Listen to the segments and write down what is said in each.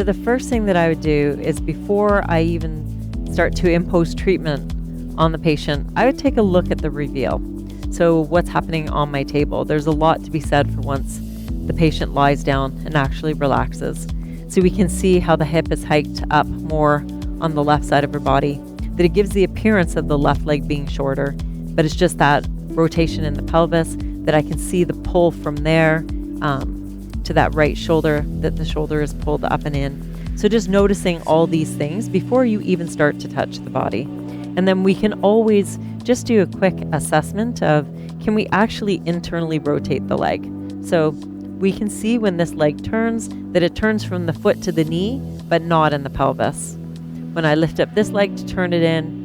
So the first thing that I would do is, before I even start to impose treatment on the patient, I would take a look at the reveal. So what's happening on my table? There's a lot to be said for once the patient lies down and actually relaxes. So we can see how the hip is hiked up more on the left side of her body, that it gives the appearance of the left leg being shorter, but it's just that rotation in the pelvis, that I can see the pull from there to that right shoulder, that the shoulder is pulled up and in. So just noticing all these things before you even start to touch the body. And then we can always just do a quick assessment of, can we actually internally rotate the leg? So we can see when this leg turns, that it turns from the foot to the knee, but not in the pelvis. When I lift up this leg to turn it in,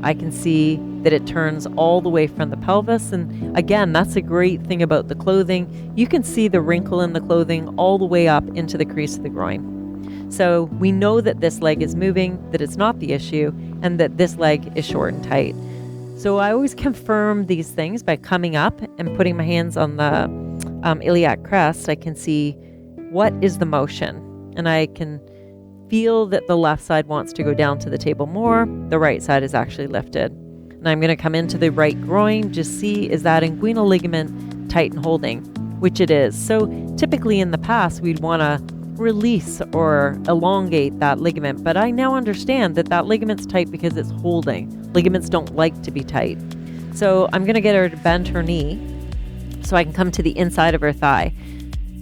I can see that it turns all the way from the pelvis. And again, that's a great thing about the clothing. You can see the wrinkle in the clothing all the way up into the crease of the groin. So we know that this leg is moving, that it's not the issue, and that this leg is short and tight. So I always confirm these things by coming up and putting my hands on the iliac crest. I can see what is the motion, and I can feel that the left side wants to go down to the table more. The right side is actually lifted. And I'm going to come into the right groin, just see, is that inguinal ligament tight and holding, which it is. So typically in the past, we'd want to release or elongate that ligament, but I now understand that that ligament's tight because it's holding. Ligaments don't like to be tight. So I'm going to get her to bend her knee so I can come to the inside of her thigh.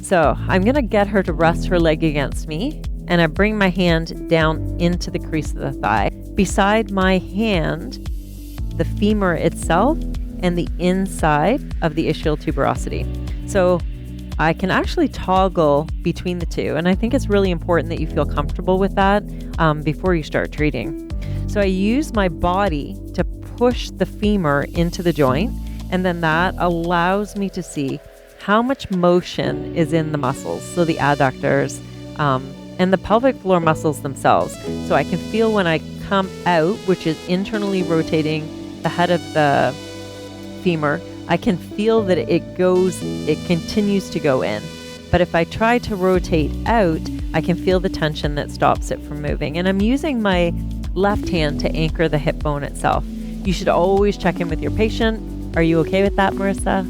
So I'm going to get her to rest her leg against me, and I bring my hand down into the crease of the thigh. Beside my hand, the femur itself and the inside of the ischial tuberosity. So I can actually toggle between the two, and I think it's really important that you feel comfortable with that before you start treating. So I use my body to push the femur into the joint, and then that allows me to see how much motion is in the muscles, so the adductors and the pelvic floor muscles themselves. So I can feel when I come out, which is internally rotating the head of the femur, I can feel that it continues to go in. But if I try to rotate out, I can feel the tension that stops it from moving. And I'm using my left hand to anchor the hip bone itself. You should always check in with your patient. Are you okay with that, Marissa?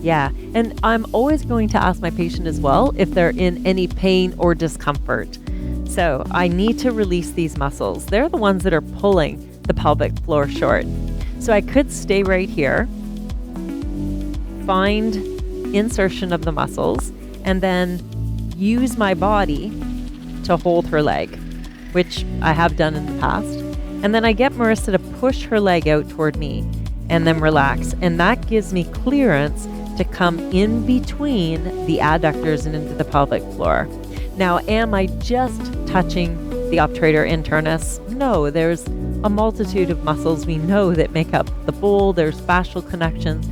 Yeah. And I'm always going to ask my patient as well if they're in any pain or discomfort. So I need to release these muscles. They're the ones that are pulling the pelvic floor short. So I could stay right here, find insertion of the muscles, and then use my body to hold her leg, which I have done in the past. And then I get Marissa to push her leg out toward me and then relax. And that gives me clearance to come in between the adductors and into the pelvic floor. Now, am I just touching the obturator internus? No, there's a multitude of muscles we know that make up the bowl. There's fascial connections,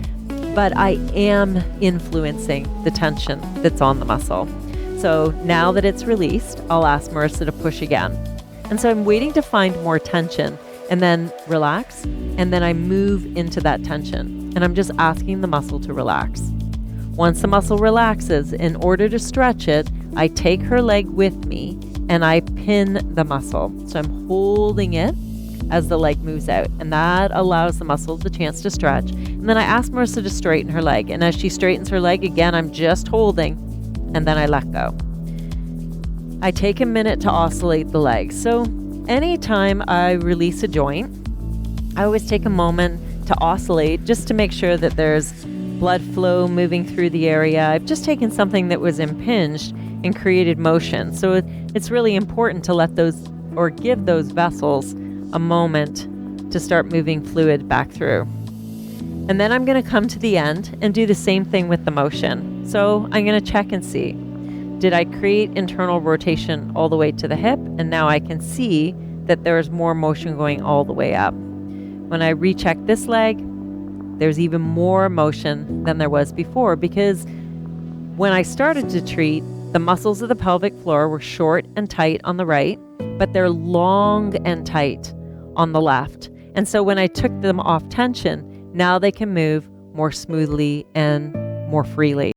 but I am influencing the tension that's on the muscle. So now that it's released, I'll ask Marissa to push again. And so I'm waiting to find more tension and then relax. And then I move into that tension and I'm just asking the muscle to relax. Once the muscle relaxes, in order to stretch it, I take her leg with me and I pin the muscle. So I'm holding it as the leg moves out, and that allows the muscles the chance to stretch. And then I ask Marissa to straighten her leg, and as she straightens her leg again, I'm just holding, and then I let go. I take a minute to oscillate the leg. So anytime I release a joint, I always take a moment to oscillate just to make sure that there's blood flow moving through the area. I've just taken something that was impinged and created motion. So it's really important to let those, or give those vessels, a moment to start moving fluid back through. And then I'm going to come to the end and do the same thing with the motion. So I'm going to check and see, did I create internal rotation all the way to the hip? And now I can see that there's more motion going all the way up. When I recheck this leg, there's even more motion than there was before, because when I started to treat, the muscles of the pelvic floor were short and tight on the right, but they're long and tight on the left. And so when I took them off tension, now they can move more smoothly and more freely.